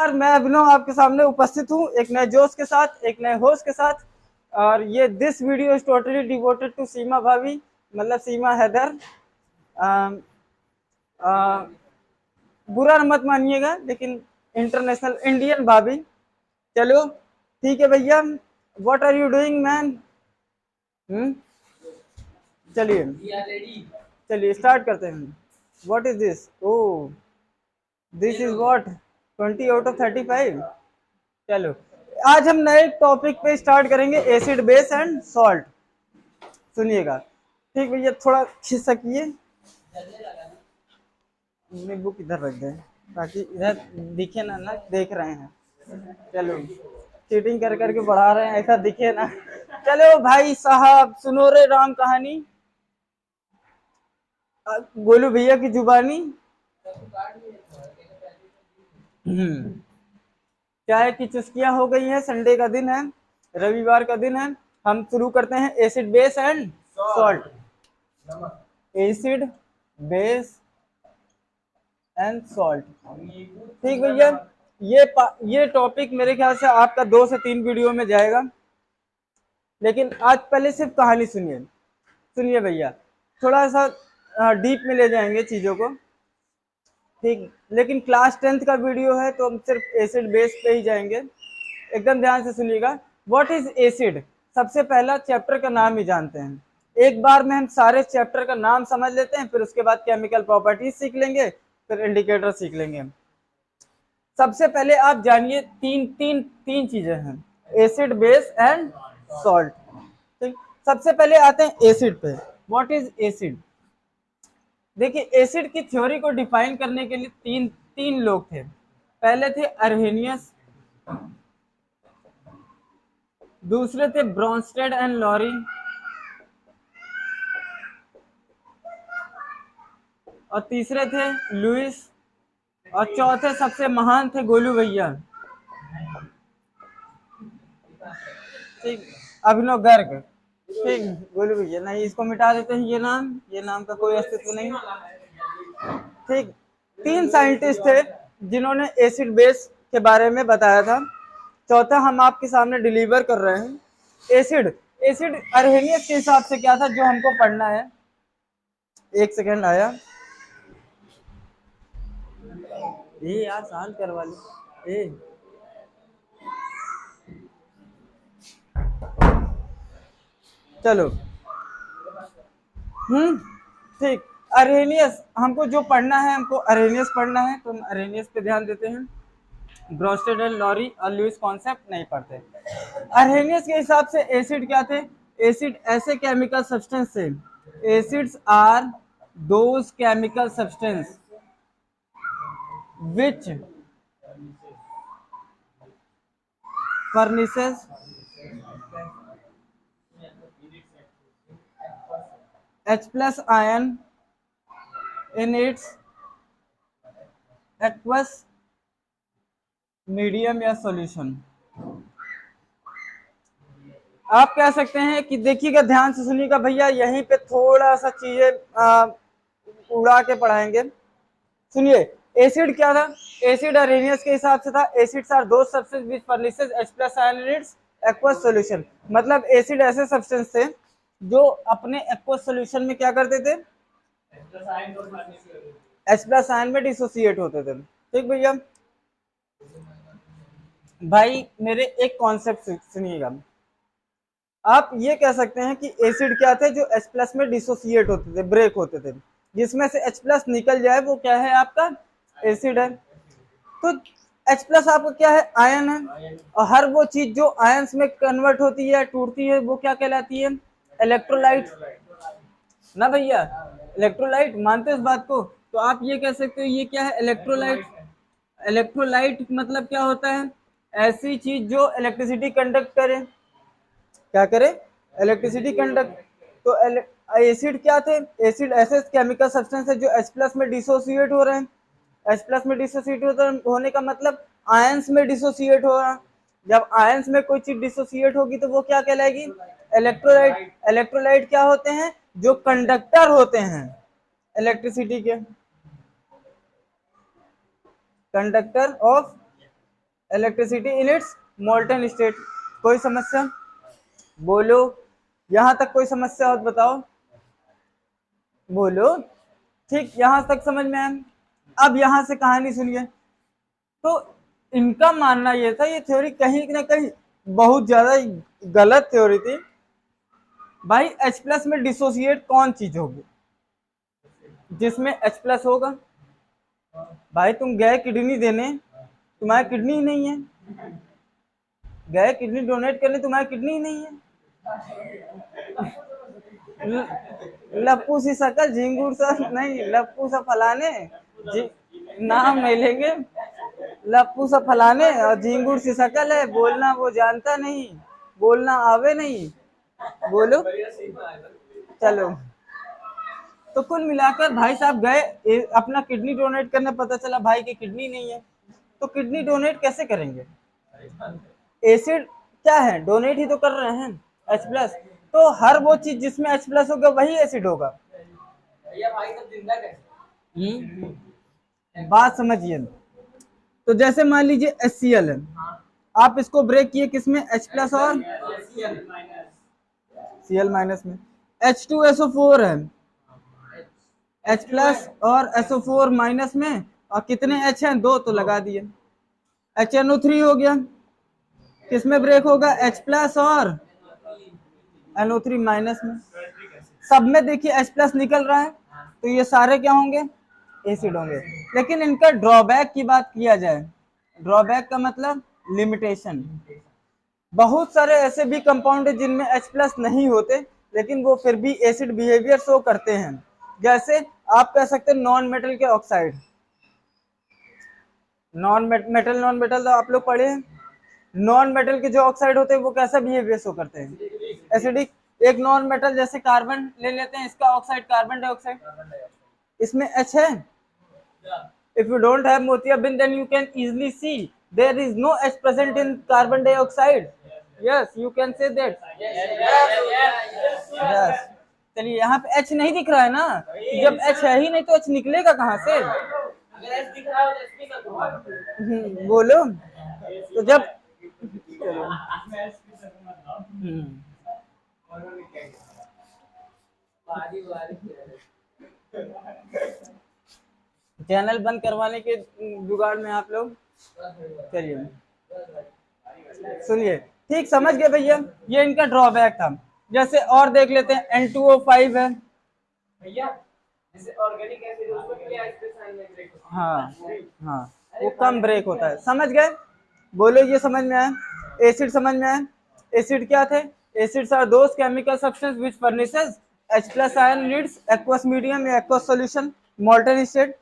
नमस्कार, मैं अभिनव आपके सामने उपस्थित हूँ एक नए जोश के साथ, एक नए होस्ट के साथ। और ये this video is totally devoted to Seema भाभी, मतलब सीमा हैदर। बुरा मत मानिएगा, लेकिन इंटरनेशनल इंडियन भाभी। चलो ठीक है भैया, what are you doing man? चलिए स्टार्ट करते हैं। What is this? Oh, this is what 20 out of 35। चलो, आज हम नए टॉपिक पे स्टार्ट करेंगे, एसिड बेस एंड सॉल्ट। सुनिएगा ठीक भैया, थोड़ा खिसकिए, बुक इधर रख दें ताकि इधर दिखे ना देख रहे हैं। चलो, चीटिंग कर करके बढ़ा रहे हैं, ऐसा दिखे ना। चलो भाई साहब, सुनो रे राम कहानी, गोलू भैया की जुबानी। चाय की चुस्कियां हो गई हैं, संडे का दिन है, रविवार का दिन है। हम शुरू करते हैं acid base and salt. Acid base and salt, ठीक भैया। ये टॉपिक मेरे ख्याल से आपका 2 से 3 वीडियो में जाएगा, लेकिन आज पहले सिर्फ कहानी सुनिए। सुनिए भैया, थोड़ा सा डीप में ले जाएंगे चीज़ों को, ठीक। लेकिन क्लास 10th का वीडियो है तो हम सिर्फ एसिड बेस पे ही जाएंगे। एकदम ध्यान से सुनिएगा। What is acid? सबसे पहला चैप्टर का नाम ही जानते हैं। एक बार में हम सारे चैप्टर का नाम समझ लेते हैं, फिर उसके बाद केमिकल प्रॉपर्टीज सीख लेंगे, फिर इंडिकेटर सीख लेंगे। सबसे पहले आप जानिए, तीन तीन तीन चीजें हैं, एसिड बेस एंड सॉल्ट। ठीक, सबसे पहले आते हैं एसिड पे। What is acid? देखिए, एसिड की थ्योरी को डिफाइन करने के लिए तीन तीन लोग थे। पहले थे अर्हेनियस, दूसरे थे ब्रॉन्स्टेड एंड लॉरी, और तीसरे थे लुइस, और चौथे सबसे महान थे गोलू भैया, ठीक, अभिनव गर्ग। ठीक, गोलू भैया नहीं, इसको मिटा देते हैं, ये नाम का कोई अस्तित्व नहीं। ठीक, तीन साइंटिस्ट थे जिन्होंने एसिड बेस के बारे में बताया था। चौथा हम आपके सामने डिलीवर कर रहे हैं। एसिड एसिड अर्हेनियस के हिसाब से क्या था जो हमको पढ़ना है। एक सेकेंड आया, ये यार साल करवा ली। चलो, ठीक। अरेनियस हमको जो पढ़ना है, हमको अरेनियस पढ़ना है, तो हम अरेनियस पे ध्यान देते हैं। ब्रॉस्टेड एंड लॉरी और लुइस कॉन्सेप्ट नहीं पढ़ते। अरेनियस के हिसाब से एसिड क्या थे? एसिड ऐसे केमिकल सब्सटेंस थे, acids are those chemical substance which furnishes H plus ion in its aqueous medium या सॉल्यूशन। आप कह सकते हैं कि देखिएगा, ध्यान से सुनिएगा भैया, यहीं पे थोड़ा सा चीजें उड़ा के पढ़ाएंगे। सुनिए, एसिड क्या था? एसिड अरेनियस के हिसाब से था, एसिड्स आर दो substance which furnishes H plus ion in its aqueous solution। मतलब एसिड ऐसे सब्सटेंस थे जो अपने एक्वस सॉल्यूशन में क्या करते थे? H plus ion में डिसोसिएट होते थे। ठीक भैया, भाई मेरे एक कॉन्सेप्ट सुनिएगा। आप ये कह सकते हैं कि एसिड क्या थे? जो H प्लस में डिसोसिएट होते थे, ब्रेक होते थे, जिसमें से H प्लस निकल जाए वो क्या है? आपका एसिड है। तो H प्लस आपका क्या है? आयन है। और हर वो चीज जो आयंस में कन्वर्ट होती है, टूटती है, वो क्या कहलाती है? इलेक्ट्रोलाइट ना भैया। इलेक्ट्रोलाइट, मानते हैं इस बात को? तो आप ये कह सकते हो ये क्या है? इलेक्ट्रोलाइट। इलेक्ट्रोलाइट मतलब क्या होता है? ऐसी चीज जो इलेक्ट्रिसिटी कंडक्ट करे। क्या करे? Electricity conduct. तो एसिड क्या थे? एसिड ऐसे केमिकल सब्सटेंस है जो H प्लस में डिसोसिएट हो रहे हैं। H प्लस में डिसोसिएट होने का मतलब आयंस में डिसोसिएट हो रहा। जब आयंस में कोई चीज डिसोसिएट होगी तो वो क्या कहलाएगी? इलेक्ट्रोलाइट। इलेक्ट्रोलाइट क्या होते हैं? जो कंडक्टर होते हैं इलेक्ट्रिसिटी के, conductor of electricity in its molten state. कोई समस्या बोलो, यहां तक कोई समस्या हो तो बताओ, बोलो। ठीक, यहां तक समझ में आया। अब यहां से कहानी सुनिए। तो इनका मानना यह था, ये थ्योरी कहीं ना कहीं बहुत ज्यादा गलत थ्योरी थी। भाई H प्लस में डिसोसिएट कौन चीज होगी जिसमें H प्लस होगा? भाई तुम गए किडनी देने, तुम्हारी किडनी ही नहीं है। गए किडनी डोनेट करने, तुम्हारी किडनी ही नहीं है। लप्पू सी शकल झिंगुर सा नहीं, लप्पू सा फलाने, नाम नहीं लेंगे। लप्पू सा फलाने और झिंगुर सी शकल है, बोलना वो जानता नहीं, बोलना आवे नहीं। बोलो, चलो। तो कुल मिलाकर भाई साहब गए अपना किडनी डोनेट करने, पता चला भाई की किडनी नहीं है। तो किडनी डोनेट कैसे करेंगे? एसिड क्या है, डोनेट ही तो कर रहे हैं H प्लस। तो हर वो चीज जिसमें H प्लस होगा वही एसिड होगा। बात समझिए। तो जैसे मान लीजिए HCl है, आप इसको ब्रेक किए किसमें, H प्लस और Cl माइनस में। H2SO4 है, H प्लस और SO4 माइनस में, और कितने H हैं, 2 तो लगा दिए। HNO3 हो गया, किसमें ब्रेक होगा, H प्लस और NO3 माइनस में। सब में देखिए H प्लस निकल रहा है, तो ये सारे क्या होंगे, एसिड होंगे। लेकिन इनका ड्रॉबैक की बात किया जाए, ड्रॉबैक का मतलब लिमिटेशन। बहुत सारे ऐसे भी कंपाउंड है जिनमें H प्लस नहीं होते, लेकिन वो फिर भी एसिड बिहेवियर शो करते हैं। जैसे आप कह सकते हैं नॉन मेटल के ऑक्साइड, नॉन मेटल तो आप लोग पढ़े हैं। नॉन मेटल के जो ऑक्साइड होते हैं वो कैसा बिहेवियर शो करते हैं, एसिडिक। एक नॉन मेटल जैसे कार्बन ले लेते हैं, इसका ऑक्साइड कार्बन डाइऑक्साइड, इसमें H है। If you don't have मोतियाबिंद, then you can easily see there is no H present in carbon dioxide. Yes, you can say that. Yes. चलिए, यहाँ पे H नहीं दिख रहा है ना, जब H है ही नहीं तो H निकलेगा कहाँ से? बोलो। तो जब चैनल बंद करवाने के जुगाड़ में आप लोग, चलिए सुनिए। ठीक, समझ गए भैया, ये इनका ड्रॉबैक था। जैसे और देख लेते हैं, N2O5 है भैया, जैसे ऑर्गेनिक एसिड उसको क्या हाँ हाँ, वो कम ब्रेक होता है। समझ गए, बोलो ये समझ में आया? एसिड समझ में आया? एसिड क्या थे? Acids are those chemical substance which furnishes H plus ion needs aqueous medium या एक्वस सॉल्यूशन मोल्टन स्टेट।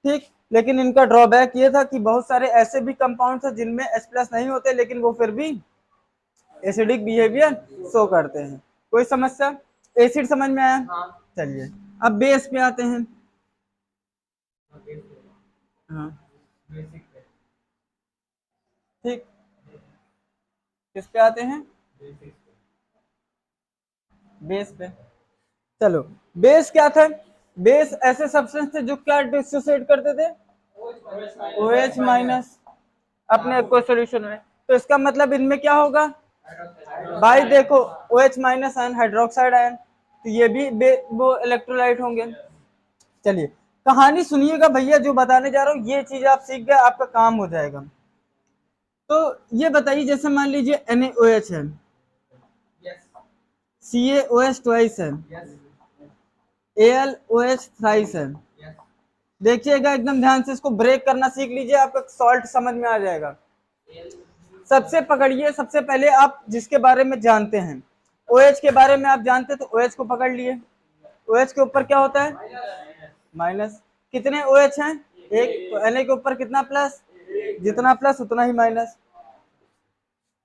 ठीक, लेकिन इनका ड्रॉबैक ये था कि बहुत सारे ऐसे भी कंपाउंड्स हैं जिनमें H प्लस नहीं होते, लेकिन वो फिर भी एसिडिक बिहेवियर शो करते हैं। कोई समस्या? एसिड समझ में आया? चलिए, अब बेस पे आते हैं। हाँ ठीक, किस पे आते हैं, बेस पे। चलो, बेस क्या था? बेस ऐसे सब्सटेंस थे जो क्या डिसोसिएट करते थे, OH माइनस अपने कोई सॉल्यूशन में। तो इसका मतलब इनमें क्या होगा भाई, देखो OH minus ion hydroxide ion, तो ये भी वो इलेक्ट्रोलाइट होंगे। चलिए, कहानी सुनिएगा भैया, जो बताने जा रहा हूँ ये चीज आप सीख गए, आपका काम हो जाएगा। तो ये बताइए, जैसे मान लीजिए NaOH है, CaOH ट्वाइस है, AlOH थ्राइस है। देखिएगा एकदम ध्यान से, इसको ब्रेक करना सीख लीजिए, आपका सॉल्ट समझ में आ जाएगा। सबसे पकड़िए, सबसे पहले आप जिसके बारे में जानते हैं, OH के बारे में आप जानते हैं, तो OH को पकड़ लिए। OH के ऊपर क्या होता है, माइनस। कितने OH हैं, एक। तो Na के ऊपर कितना प्लस, जितना प्लस उतना ही माइनस।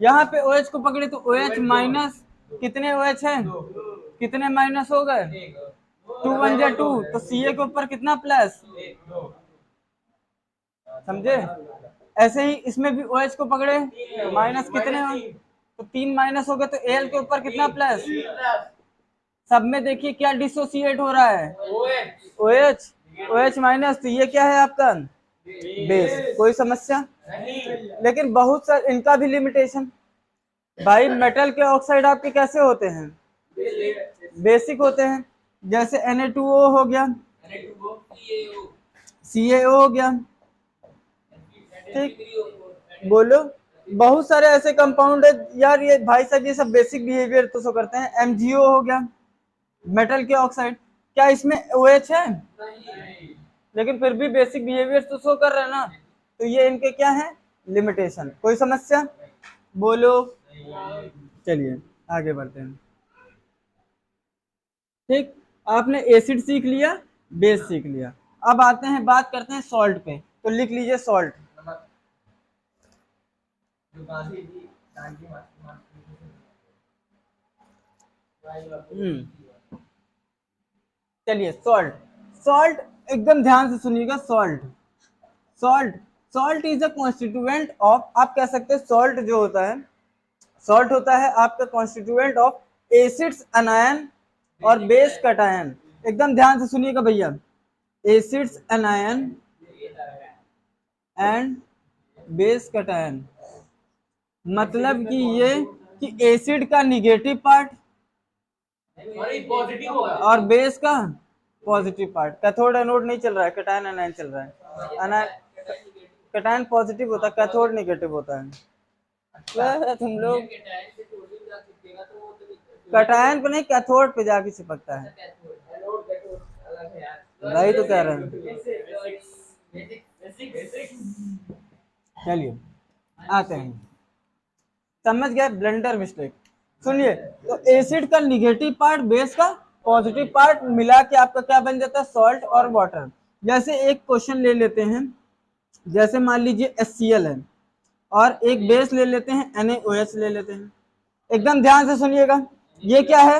यहाँ पे OH को पकड़े तो OH माइनस, कितने OH हैं, कितने माइनस हो गए, 2 1 जा 2। तो Ca के ऊपर कितना प्लस, समझे? ऐसे ही इसमें भी OH को पकड़े तो माइनस, कितने हो, तो 3 माइनस हो गए। तो Al के ऊपर कितना प्लस, सब में देखिए क्या डिसोसिएट हो रहा है, OH, OH माइनस। तो ये क्या है आपका बेस। कोई समस्या? लेकिन बहुत सारे इनका भी लिमिटेशन। भाई मेटल के ऑक्साइड आपके कैसे होते हैं? बेसिक होते हैं। जैसे Na2O हो गया, CaO हो गया, ठीक। बोलो, बहुत सारे ऐसे कंपाउंड है यार। ये भाई साहब ये सब बेसिक बिहेवियर तो शो करते हैं। MgO हो गया, मेटल के ऑक्साइड। क्या इसमें OH है? लेकिन फिर भी बेसिक बिहेवियर तो शो कर रहे हैं ना। तो ये इनके क्या है? लिमिटेशन। कोई समस्या? बोलो। चलिए आगे बढ़ते हैं। ठीक, आपने एसिड सीख लिया, बेस सीख लिया। अब आते हैं, बात करते हैं सॉल्ट पे। तो लिख लीजिए सॉल्ट। चलिए सॉल्ट। सॉल्ट एकदम ध्यान से सुनिएगा। Salt, salt, salt is a constituent of, आप कह सकते हैं सॉल्ट जो होता है, सॉल्ट होता है आपका कॉन्स्टिट्यूएंट ऑफ एसिड्स अनायन और बेस कटायन। एकदम ध्यान से सुनिएगा भैया। एसिड्स अनायन एंड बेस कटायन, मतलब कि ये कि एसिड का निगेटिव पार्ट और बेस का पॉजिटिव पार्ट। कैथोड एनोड नहीं चल रहा है, कटायन एनायन चल रहा है। कटायन पॉजिटिव होता है, कैथोड नेगेटिव होता है। तुम लोग कटायन पे नहीं, कैथोड पे जाके चिपकता है। वही तो कह रहे हैं। चलिए आते हैं, समझ गए? Blender mistake. सुनिए, तो एसिड का निगेटिव पार्ट, बेस का पॉजिटिव पार्ट मिला के आपका क्या बन जाता है? सॉल्ट और वाटर। जैसे एक क्वेश्चन ले लेते हैं, जैसे मान लीजिए HCl है और एक बेस ले लेते हैं, NaOH ले लेते हैं। एकदम ध्यान से सुनिएगा, ये क्या है?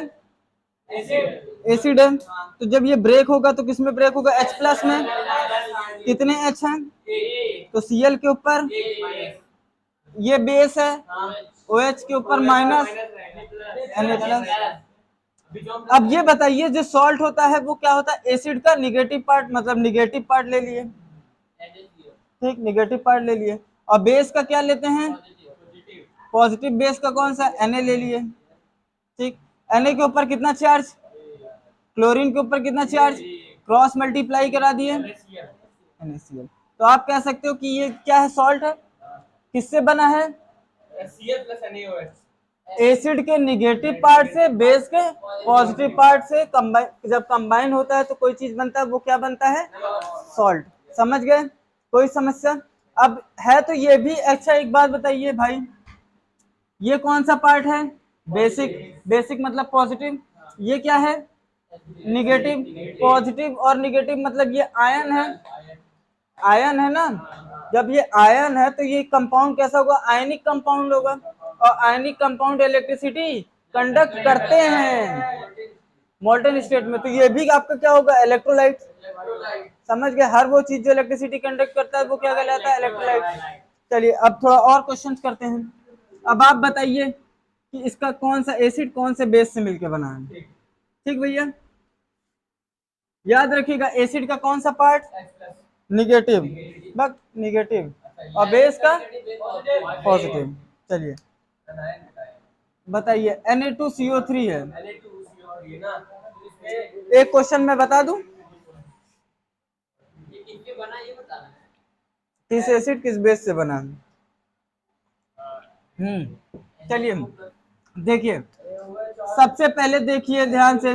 एसिड है। तो जब ये ब्रेक होगा तो किसमें ब्रेक होगा? H प्लस में। कितने H हैं? तो Cl के ऊपर, ये बेस है, OH के ऊपर माइनस Na प्लस। अब ये बताइए, जो सॉल्ट होता है वो क्या होता है? एसिड का निगेटिव पार्ट, मतलब निगेटिव पार्ट ले लिए, ठीक, निगेटिव पार्ट ले लिए। और बेस का क्या लेते हैं? पॉजिटिव। बेस का कौन सा? Na ले लिए, ठीक। Na के ऊपर कितना चार्ज? क्लोरीन के ऊपर कितना चार्ज? क्रॉस मल्टीप्लाई करा दिए, NaCl। तो आप कह सकते हो कि ये क्या है? सॉल्ट है। किससे बना है? एसिड के निगेटिव पार्ट से बेस के पॉजिटिव पार्ट से कंबाइन, जब कंबाइन होता है तो कोई चीज बनता है, वो क्या बनता है? सॉल्ट। समझ गए? कोई समस्या? अब है तो ये भी अच्छा। एक बात बताइए भाई, ये कौन सा पार्ट है? बेसिक। बेसिक मतलब पॉजिटिव। ये क्या है? निगेटिव। पॉजिटिव और निगेटिव मतलब ये आयन है, आयन है ना। जब ये आयन है तो ये कंपाउंड कैसा होगा? आयनिक कंपाउंड होगा। और आयनिक कंपाउंड इलेक्ट्रिसिटी कंडक्ट करते हैं मोल्टन स्टेट में। तो ये भी आपका क्या होगा? इलेक्ट्रोलाइट। समझ गए? हर वो चीज जो इलेक्ट्रिसिटी कंडक्ट करता है वो क्या कहलाता है? इलेक्ट्रोलाइट। चलिए अब थोड़ा और क्वेश्चन करते हैं। अब आप बताइए कि इसका कौन सा एसिड कौन से बेस से मिलकर बना है? ठीक भैया, याद रखिएगा एसिड का कौन सा पार्ट? निगेटिव, बस निगेटिव। और बेस का पॉजिटिव। चलिए बताइए, Na2CO3 है। एक क्वेश्चन मैं बता दूं, किस एसिड किस बेस से बना है? चलिए देखिए, सबसे पहले देखिए ध्यान से,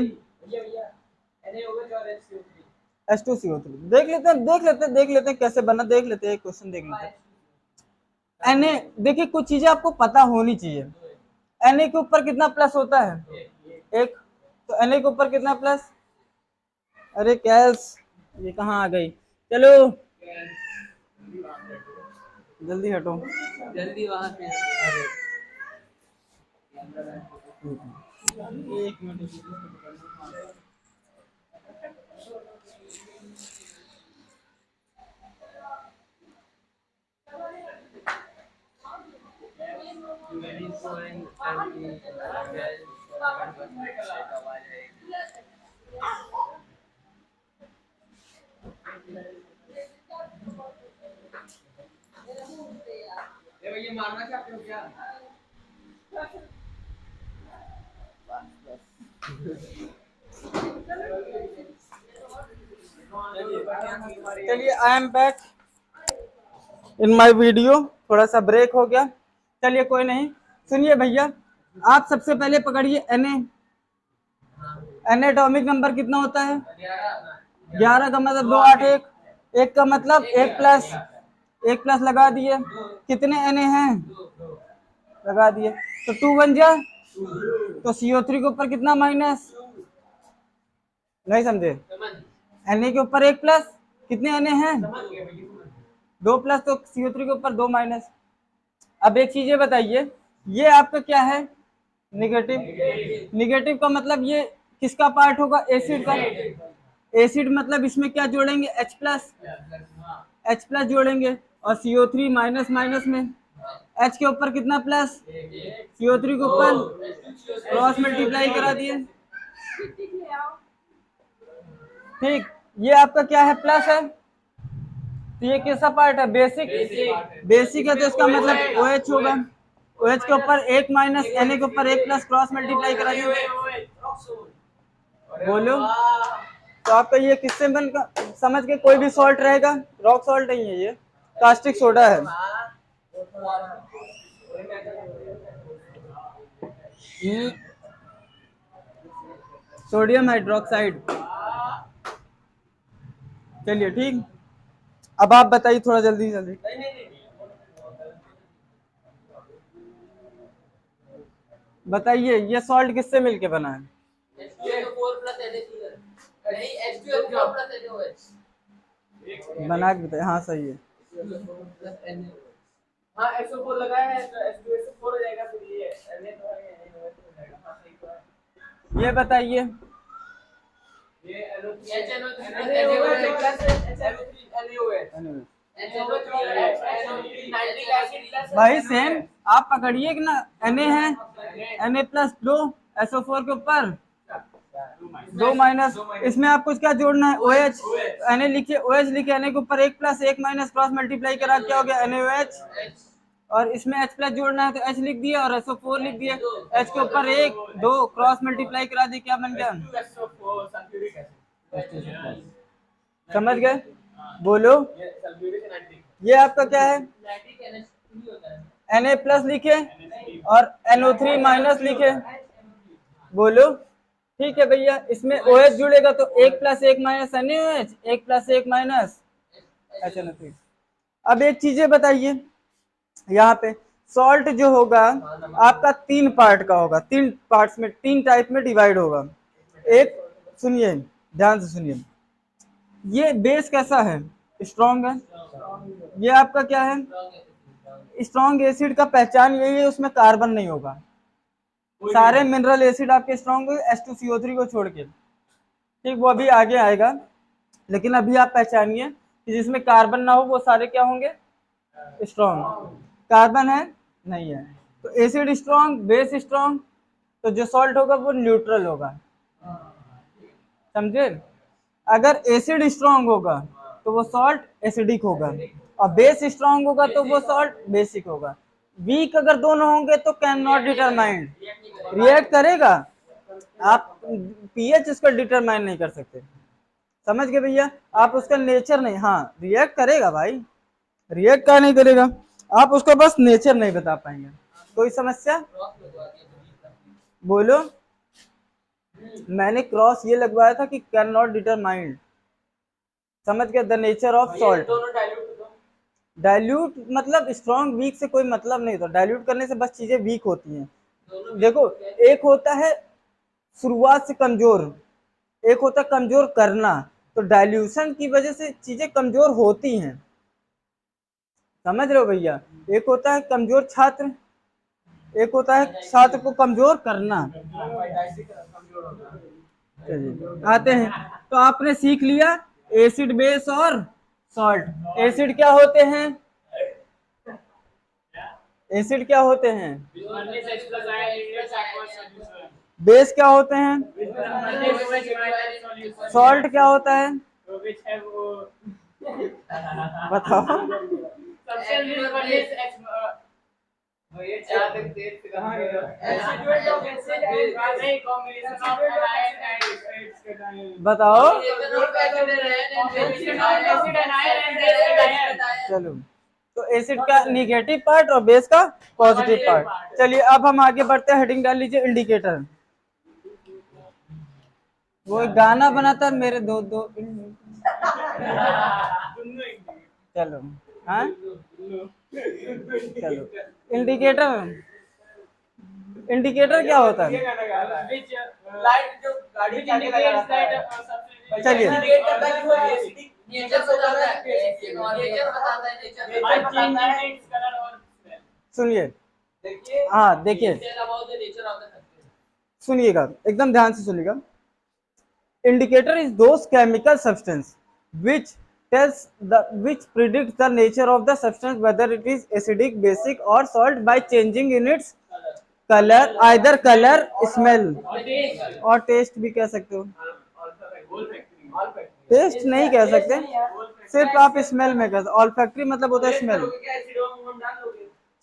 H2CO3 देख लेते हैं, देख लेते हैं कैसे बना, देख लेते हैं, क्वेश्चन देख लेते हैं। Na, देखिए कुछ चीजें आपको पता होनी चाहिए। Na के ऊपर कितना प्लस होता है? एक। तो Na के ऊपर कितना प्लस? अरे कैस, ये कहाँ आ गई? चलो जल्दी हटो, जल्दी वहां से। एक मिनट। चलिए, I am back in my video. थोड़ा सा ब्रेक हो गया, चलिए कोई नहीं। सुनिए भैया, आप सबसे पहले पकड़िए एन एटॉमिक नंबर कितना होता है? 11 का मतलब 2 8 1, एक का मतलब 1 प्लस लगा दिए। कितने एन हैं? लगा दिए, तो 2 बन जा। तो CO3 के ऊपर कितना माइनस? नहीं समझे? Na के ऊपर 1 प्लस, कितने Na हैं? 2 प्लस, तो CO3 के ऊपर 2 माइनस। अब एक चीज ये बताइए, ये आपका क्या है? निगेटिव। निगेटिव का मतलब ये किसका पार्ट होगा? एसिड का। एसिड मतलब इसमें क्या जोड़ेंगे? H प्लस जोड़ेंगे, और CO3 माइनस माइनस में H के ऊपर कितना प्लस? CO3 के ऊपर क्रॉस मल्टीप्लाई करा दिए। ठीक, ये आपका क्या है? प्लस है। तो ये कैसा पार्ट है? बेसिक। बेसिक है तो इसका मतलब OH होगा। OH के ऊपर 1 माइनस, Na के ऊपर 1 प्लस, क्रॉस मल्टीप्लाई करा दिए। बोलो, तो आपका ये किससे बनकर समझ के? कोई भी सॉल्ट रहेगा, रॉक सॉल्ट नहीं है, ये कास्टिक सोडा है। Sodium hydroxide. चलिए ठीक, अब आप बताइए थोड़ा जल्दी जल्दी। बताइए ये सॉल्ट किससे मिलके बना है? बना के बताइए। हाँ सही है। हाँ, SO4 लगाया है तो H2SO4 हो जाएगा, फिर ये Na तो है, NaOH हो जाएगा। हाँ सही तो है। ये बताइए, ये भाई सेम आप पकड़िए कि ना, Na है, Na प्लस 2, SO4 के ऊपर 2 माइनस, इसमें आपको क्या जोड़ना है? OH। Na लिखिए, OH लिखिए, Na के ऊपर 1 प्लस 1 माइनस, क्रॉस मल्टीप्लाई करा, क्या हो गया? NaOH। और इसमें H प्लस जोड़ना है तो H लिख दिया, और SO4 लिख दिया। H के ऊपर 1 2 क्रॉस मल्टीप्लाई करा दी, क्या बन गया? समझ गए? बोलो, ये आपका क्या है? Na प्लस लिखे और NO3 माइनस लिखे। बोलो, ठीक है भैया, इसमें OH जुड़ेगा तो 1 plus 1 minus NaOH, 1 plus 1 minus HNO3। अब एक चीजें बताइए, यहाँ पे सॉल्ट जो होगा आपका 3 पार्ट का होगा, 3 पार्ट्स में, 3 टाइप में डिवाइड होगा। एक, सुनिए ध्यान से सुनिए, ये बेस कैसा है? स्ट्रॉन्ग है। ये आपका क्या है? स्ट्रॉन्ग एसिड का पहचान यही है, उसमें कार्बन नहीं होगा। सारे मिनरल एसिड आपके स्ट्रॉन्ग है, H2CO3 को छोड़ के। ठीक, वो अभी आगे आएगा, लेकिन अभी आप पहचानिए कि जिसमें कार्बन ना हो वो सारे क्या होंगे? स्ट्रॉन्ग। कार्बन है? नहीं है। तो एसिड स्ट्रॉन्ग, बेस स्ट्रॉन्ग, तो जो सॉल्ट होगा वो न्यूट्रल होगा। समझे? अगर एसिड स्ट्रॉन्ग होगा तो वो सॉल्ट एसिडिक होगा, और बेस स्ट्रॉन्ग होगा तो वो सॉल्ट बेसिक होगा। वीक अगर दोनों होंगे तो कैन नॉट डिटरमाइंड, रिएक्ट करेगा, आप पीएच उसका डिटरमाइन नहीं कर सकते। समझ गए भैया? आप उसका नेचर नहीं, हाँ रिएक्ट करेगा भाई, रिएक्ट का नहीं करेगा, आप उसका बस नेचर नहीं बता पाएंगे। कोई समस्या? बोलो, मैंने क्रॉस ये लगवाया था कि कैन नॉट डिटरमाइंड। समझ गए? The nature of salt. Dilute मतलब स्ट्रॉन्ग वीक से कोई मतलब नहीं होता, डाइल्यूट करने से बस चीजें वीक होती हैं। देखो, एक होता है शुरुआत से कमजोर, एक होता है कमजोर करना, तो डाइल्यूशन की वजह से चीजें कमजोर होती हैं। समझ रहे हो भैया? एक होता है कमजोर छात्र, एक होता है छात्र को कमजोर करना। चलिए आते हैं, तो आपने सीख लिया एसिड, बेस और सॉल्ट। एसिड क्या होते हैं? एसिड क्या होते हैं? बेस क्या होते हैं? सॉल्ट क्या होता है? बताओ। बताओ। चलो, तो एसिड का निगेटिव पार्ट और बेस का पॉजिटिव पार्ट। चलिए अब हम आगे बढ़ते हैं, हेडिंग डाल लीजिए इंडिकेटर। वो एक गाना बना था मेरे दो दो। चलो, हाँ चलो, इंडिकेटर, इंडिकेटर क्या होता है? चलिए सुनिए, हाँ देखिए, सुनिएगा एकदम ध्यान से सुनिएगा। Indicator is those chemical substance which which predicts the nature of the substance, whether it is acidic, basic or salt, by changing in its color, either color, smell और taste भी कह सकते हो। टेस्ट नहीं कह सकते, सिर्फ आप स्मेल में कह सकते। ऑल्फैक्टरी मतलब होता है स्मेल।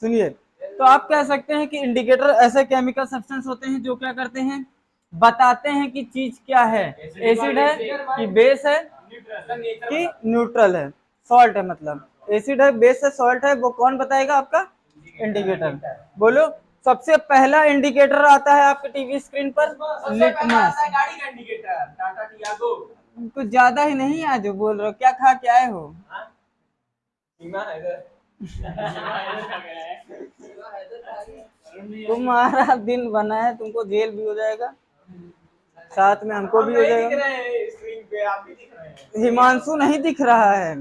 सुनिए, तो आप कह सकते हैं कि इंडिकेटर ऐसे केमिकल सब्सटेंस होते हैं जो क्या करते हैं, बताते हैं कि चीज क्या है, एसिड है कि बेस है कि न्यूट्रल है, सॉल्ट है, मतलब एसिड है, बेस है, सॉल्ट है, वो कौन बताएगा? आपका इंडिकेटर। बोलो, सबसे पहला इंडिकेटर आता है आपके टीवी स्क्रीन पर, लिटमस। गाड़ी का इंडिकेटर टाटा टियागो। कुछ ज्यादा ही नहीं आज बोल रहे हो, क्या खा के आए हो? तुम्हारा दिन बना है, तुमको जेल भी हो जाएगा, साथ में हमको भी हो जाएगा। हिमांशु नहीं दिख रहा है,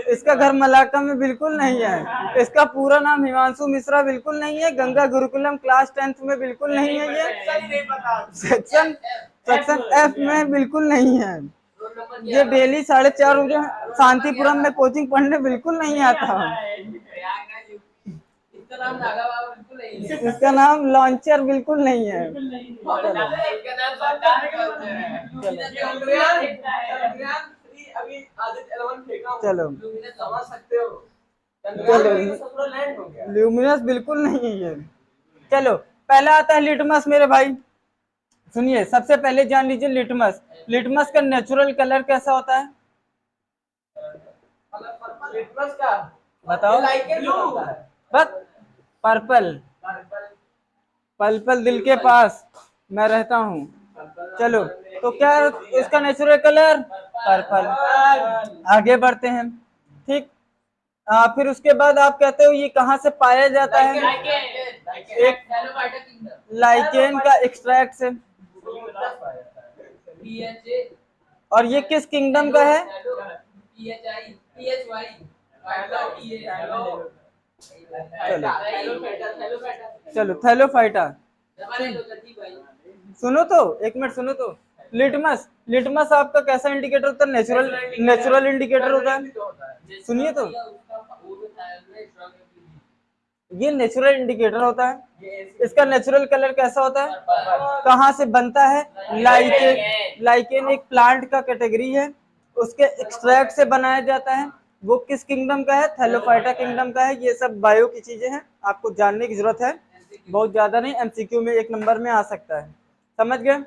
इसका घर मलाका में बिल्कुल नहीं है, इसका पूरा नाम हिमांशु मिश्रा बिल्कुल नहीं है, गंगा गुरुकुलम क्लास 10th में बिल्कुल नहीं है, ये सेक्शन F में बिल्कुल नहीं है, ये डेली 4:30 बजे शांतिपुरम में कोचिंग पढ़ने बिल्कुल नहीं आता। इसका नाम लॉन्चर बिल्कुल नहीं है। चलो चलो, ल्यूमिनस बिल्कुल नहीं है ये। चलो, पहला आता है लिटमस मेरे भाई। सुनिए, सबसे पहले जान लीजिए लिटमस। लिटमस का नेचुरल कलर कैसा होता है? लिटमस का बताओ। बस पर्पल, पर्पल दिल के पास मैं रहता हूँ। चलो, तो क्या इसका नेचुरल कलर? पर्पल। आगे बढ़ते हैं, ठीक। फिर उसके बाद आप कहते हो ये कहाँ से पाया जाता है? एक लाइकेन का एक्सट्रैक्ट से। और ये किस किंगडम का है? चलो, थैलोफाइटा। सुनो तो, एक मिनट सुनो तो। लिटमस, लिटमस आपका कैसा इंडिकेटर होता है? नेचुरल, नेचुरल इंडिकेटर होता है। सुनिए तो, ये नेचुरल इंडिकेटर होता है। इसका नेचुरल कलर कैसा होता है? कहाँ से बनता है? लाइकेन। लाइकेन एक प्लांट का कैटेगरी है, उसके एक्सट्रैक्ट से बनाया जाता है। वो किस किंगडम का है? थैलोफाइटा किंगडम का है। ये सब बायो की चीजें हैं, आपको जानने की जरूरत है, बहुत ज्यादा नहीं, एमसीक्यू में 1 नंबर में आ सकता है। समझ गए?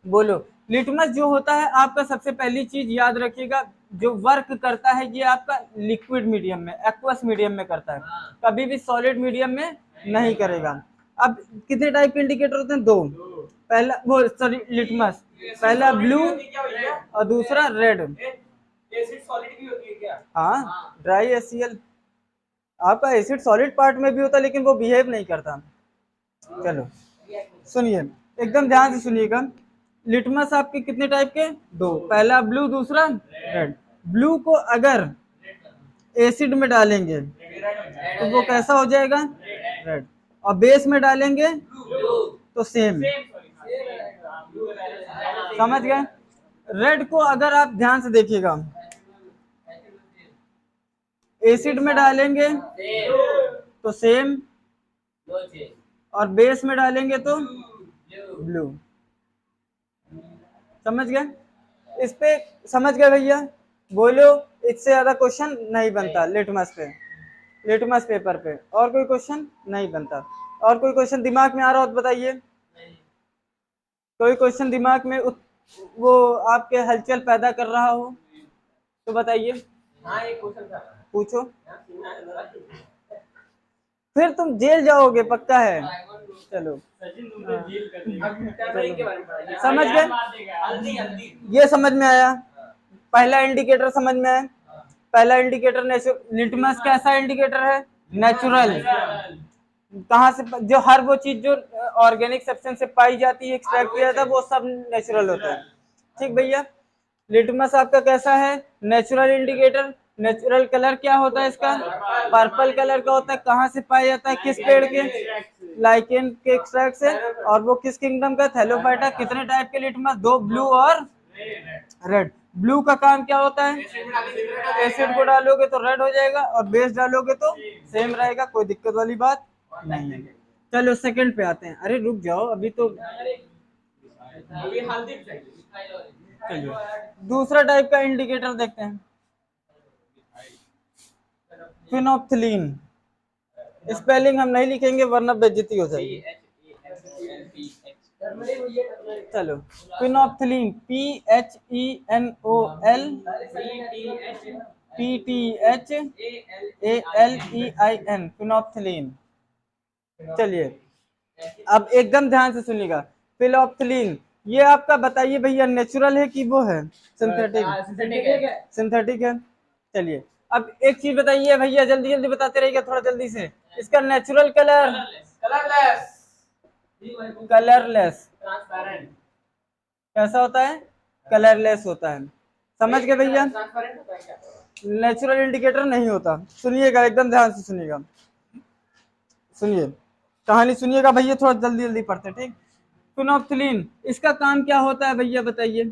बोलो, लिटमस जो होता है आपका, सबसे पहली चीज याद रखिएगा, जो वर्क करता है ये आपका लिक्विड मीडियम में, एक्वस मीडियम में करता है, कभी भी सॉलिड मीडियम में नहीं करेगा। अब कितने टाइप के इंडिकेटर होते हैं? 2। पहला वो सॉरी लिटमस, पहला ब्लू और दूसरा रेड। एसिड सॉलिड भी होती है क्या? हाँ, ड्राई एसीएल आपका एसिड सॉलिड पार्ट में भी होता है, लेकिन वो बिहेव नहीं करता। चलो सुनिए, एकदम ध्यान से सुनिएगा। लिटमस आपके कितने टाइप के? 2, पहला ब्लू, दूसरा रेड। ब्लू को अगर एसिड में डालेंगे तो वो कैसा हो जाएगा? रेड। और बेस में डालेंगे तो सेम। समझ गए? रेड को अगर आप ध्यान से देखिएगा, एसिड में डालेंगे तो सेम, और बेस में डालेंगे तो ब्लू। समझ गए? इस पे समझ गए भैया? बोलो, इससे ज्यादा क्वेश्चन नहीं बनता लिटमस पे। लिटमस पेपर पे। और कोई क्वेश्चन नहीं बनता। और कोई क्वेश्चन दिमाग में आ रहा हो तो बताइए। कोई क्वेश्चन दिमाग में वो आपके हलचल पैदा कर रहा हो तो बताइए। हाँ, एक क्वेश्चन पूछो। फिर तुम जेल जाओगे पक्का है। चलो समझ गए, ये समझ में आया। पहला इंडिकेटर समझ में आया। पहला इंडिकेटर लिटमस कैसा इंडिकेटर है? नेचुरल। कहाँ से? जो हर वो चीज जो ऑर्गेनिक सब्सटेंस से पाई जाती है, एक्सट्रैक्ट किया जाता है, वो सब नेचुरल होता है। ठीक भैया। लिटमस आपका कैसा है? Natural indicator. नेचुरल कलर क्या होता है इसका? पर्पल कलर का होता है। कहाँ से पाया जाता है? किस पेड़ के? लाइकेन के एक्सट्रैक्ट से। और वो किस किंगडम का? थैलोफाइटा। कितने टाइप के लिटमस? 2, ब्लू और रेड। ब्लू का काम क्या होता है? एसिड को डालोगे तो रेड हो जाएगा और बेस डालोगे तो सेम रहेगा, कोई दिक्कत वाली बात नहीं है। चलो सेकंड पे आते हैं। अरे रुक जाओ, अभी तो चलिए दूसरा टाइप का इंडिकेटर देखते हैं। फिनोप्थिलीन। स्पेलिंग हम नहीं लिखेंगे वरना बेइज्जती हो जाएगी। चलो फिनोप्थिलीन, PHENOL PTHALEIN, फिनोप्थिलीन। चलिए अब एकदम ध्यान से सुनिएगा। फिनोप्थिलीन ये आपका बताइए भैया, नेचुरल है कि वो है सिंथेटिक? सिंथेटिक है। चलिए अब एक चीज बताइए भैया, जल्दी जल्दी बताते रहिएगा, थोड़ा जल्दी से। इसका नेचुरल कलर कलरलेस। कैसा होता है? कलरलेस होता है। समझ गए भैया? नेचुरल इंडिकेटर नहीं होता। सुनिएगा, एकदम ध्यान से सुनिएगा। सुनिए कहानी सुनिएगा भैया, थोड़ा जल्दी जल्दी पढ़ते, ठीक। फिनोप्थिलीन इसका काम क्या होता है भैया बताइए?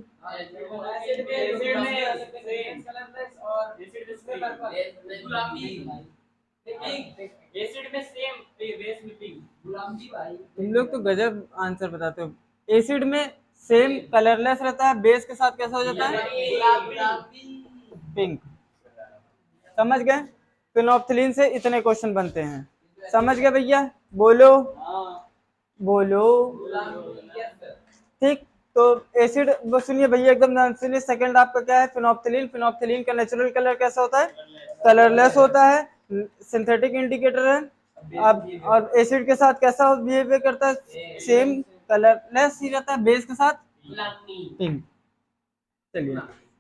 तुम लोग तो गजब आंसर बताते हो। एसिड में सेम कलरलेस रहता है, बेस के साथ कैसा हो जाता है? पिंक। समझ गए? फिनोप्थिलीन से इतने क्वेश्चन बनते हैं। समझ गए भैया? बोलो बोलो। ठीक। तो एसिड सुनिए भैया, एकदम ध्यान सुनिए। सेकंड आपका क्या है? फिनोप्थिलीन। फिनोप्थिलीन का नेचुरल कलर कैसा होता है? कलरलेस होता है। सिंथेटिक इंडिकेटर है। अब और एसिड के साथ कैसा बिहेवियर करता है? सेम कलरलेस ही रहता है, बेस के साथ पिंक। चलिए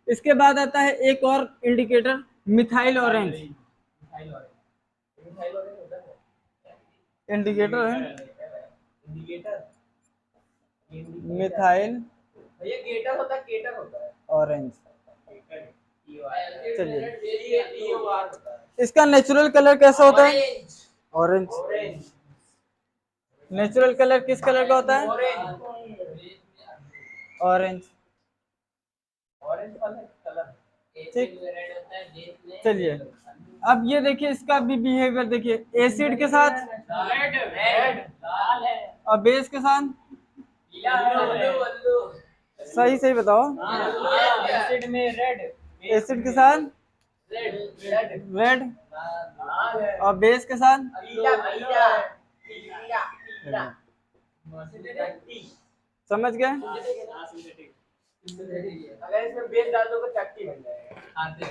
इसके बाद आता है एक और इंडिकेटर, मिथाइल ऑरेंज। इंडिकेटर है मिथाइल ऑरेंज। चलिए इसका नेचुरल कलर कैसा होता है? ऑरेंज। नेचुरल कलर किस कलर का होता है? ऑरेंज। ठीक। चलिए अब ये देखिए, इसका भी बिहेवियर देखिए। एसिड के साथ और बेस के साथ सही सही बताओ। एसिड में रेड, एसिड के साथ रेड और बेस के साथ समझ गए? अगर इसमें बेस डाल दो तो चट्टी बन जाएगा।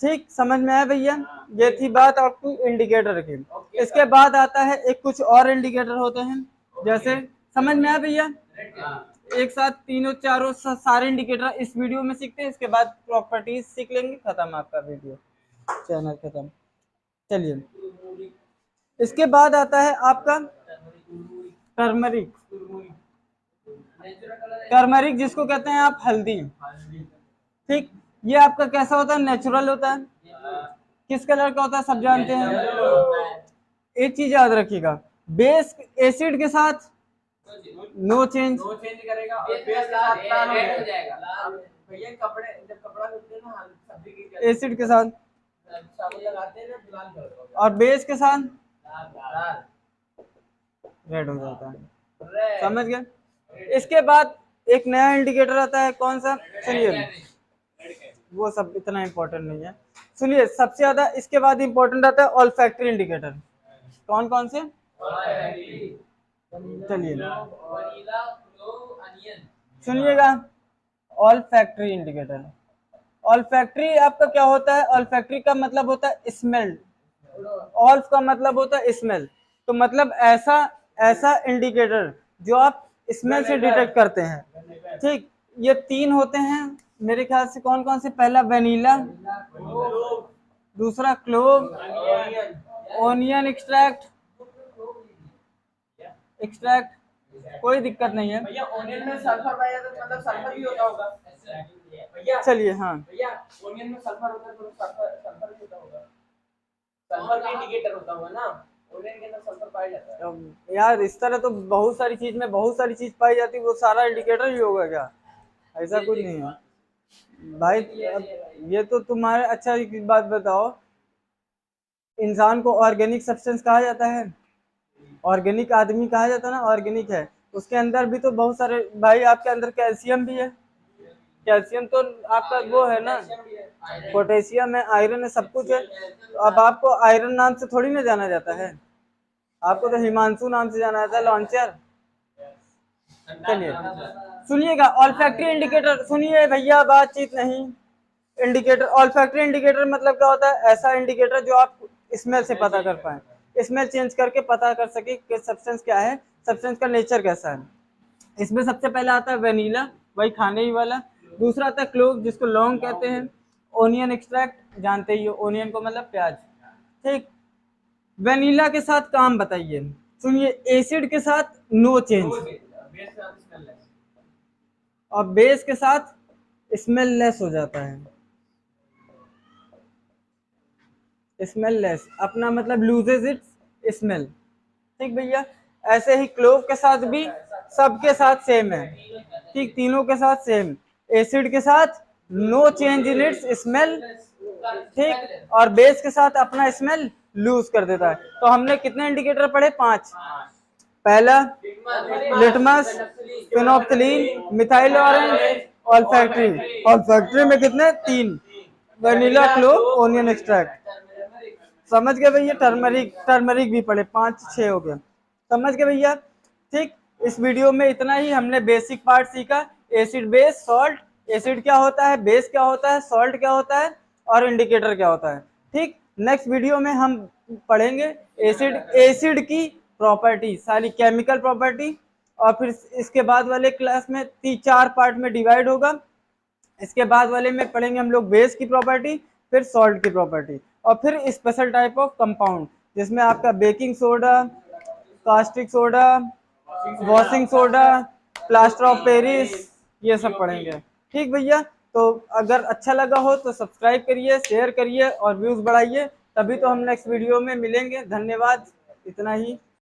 ठीक, समझ में आया भैया? ये थी बात आपकी इंडिकेटर की। इसके बाद आता है एक कुछ और इंडिकेटर होते हैं, जैसे समझ में आया भैया? एक साथ तीनों चारों सारे इंडिकेटर इस वीडियो में सीखते हैं, इसके बाद प्रॉपर्टीज सीख लेंगे, खत्म आपका वीडियो, चैनल खत्म। चलिए इसके बाद आता है आपका टर्मरिक। टर्मरिक जिसको कहते हैं आप हल्दी। ठीक, ये आपका कैसा होता है? नेचुरल होता है। किस कलर का होता है सब जानते हैं। एक चीज याद रखिएगा, बेस एसिड के साथ नो चेंज करेगा और बेस के साथ रेड हो जाएगा। भैया कपड़े जब कपड़ा धुलते हैं ना सब्जी की, एसिड के साथ साबुन लगाते हैं ना लाल कलर और बेस के साथ रेड हो जाता है। समझ गए? इसके बाद एक नया इंडिकेटर आता है, कौन सा? सुनिए, वो सब इतना इंपॉर्टेंट नहीं है, सुनिए, सबसे ज्यादा इसके बाद इंपॉर्टेंट आता है ऑल्फैक्टरी इंडिकेटर। कौन कौन से? चलिए सुनिएगा, ऑल्फैक्टरी इंडिकेटर। ऑल्फैक्टरी आपका क्या होता है? ऑल्फैक्टरी का मतलब होता है स्मेल, ऑल्फ का मतलब होता है स्मेल, तो मतलब ऐसा ऐसा इंडिकेटर जो आप स्मेल से डिटेक्ट करते हैं। ठीक, ये 3 होते हैं मेरे ख्याल से। कौन कौन से? पहला वेनिला, दूसरा क्लोव, ओनियन एक्सट्रैक्ट, कोई दिक्कत नहीं है भैया। ओनियन में सल्फर पाया जाता है, मतलब सल्फर भी होता होगा भैया। चलिए हाँ, भैया ओनियन में सल्फर होता है तो सल्फर भी होता होगा, सल्फर भी इंडिकेटर होता होगा ना। ओनियन के अंदर सल्फर पाया जाता है। अब यार इस तरह तो बहुत सारी चीज में बहुत सारी चीज पाई जाती है, वो सारा इंडिकेटर ही होगा क्या? ऐसा कुछ नहीं है भाई। अब ये तो तुम्हारे, अच्छा एक बात बताओ, इंसान को ऑर्गेनिक सब्सटेंस कहा जाता है, ऑर्गेनिक आदमी कहा जाता है ना, ऑर्गेनिक है। उसके अंदर भी तो बहुत सारे भाई, आपके अंदर कैल्शियम भी है, कैल्शियम तो आपका वो है ना, पोटेशियम है, आयरन है, सब कुछ है। अब आपको आयरन नाम से थोड़ी ना जाना जाता है, आपको तो हिमांशु नाम से जाना जाता है, लॉन्चर। चलिए सुनिएगा, ऑल्फैक्टरी इंडिकेटर सुनिए भैया, बातचीत नहीं। इंडिकेटर, ऑल्फैक्टरी इंडिकेटर मतलब क्या होता है? ऐसा इंडिकेटर जो आप स्मेल से पता कर पाए, स्मेल चेंज करके पता कर सके कि सब्सटेंस क्या है, सब्सटेंस का नेचर कैसा है। इसमें सबसे पहले आता है वेनिला, वही खाने ही वाला। दूसरा आता है क्लोव, जिसको लौंग कहते हैं। ओनियन एक्सट्रैक्ट, जानते ही हो, ओनियन को मतलब प्याज। ठीक, वेनिला के साथ काम बताइए। सुनिए, एसिड के साथ नो चेंज, और बेस के साथ स्मेल लेस हो जाता है, स्मेल लेस, अपना मतलब लूजेज इट्स स्मेल। ठीक भैया, ऐसे ही क्लोव के साथ भी सबके साथ सेम है। ठीक, तीनों के साथ सेम। एसिड के साथ no change in its smell, ठीक, और बेस के साथ अपना स्मेल लूज कर देता है। तो हमने कितने इंडिकेटर पढ़े? 5। पहला litmus, phenolphthalein, methyl orange, olfactory. Olfactory में कितने? 3, वेनिला, क्लोव, ओनियन एक्सट्रैक्ट। समझ गए भैया? टर्मरिक, टर्मरिक भी पढ़े, 5 6 हो गए। समझ गए भैया? ठीक, इस वीडियो में इतना ही। हमने बेसिक पार्ट सीखा, एसिड बेस सॉल्ट, एसिड क्या होता है, बेस क्या होता है, सॉल्ट क्या होता है, और इंडिकेटर क्या होता है। ठीक, नेक्स्ट वीडियो में हम पढ़ेंगे एसिड, एसिड की प्रॉपर्टी, सारी केमिकल प्रॉपर्टी, और फिर इसके बाद वाले क्लास में 3 4 पार्ट में डिवाइड होगा। इसके बाद वाले में पढ़ेंगे हम लोग बेस की प्रॉपर्टी, फिर सॉल्ट की प्रॉपर्टी, और फिर स्पेशल टाइप ऑफ कंपाउंड, जिसमें आपका baking soda, caustic soda, washing soda, plaster of Paris, ये सब पढ़ेंगे। ठीक भैया, तो अगर अच्छा लगा हो तो सब्सक्राइब करिए, शेयर करिए और व्यूज बढ़ाइए, तभी तो हम नेक्स्ट वीडियो में मिलेंगे। धन्यवाद, इतना ही।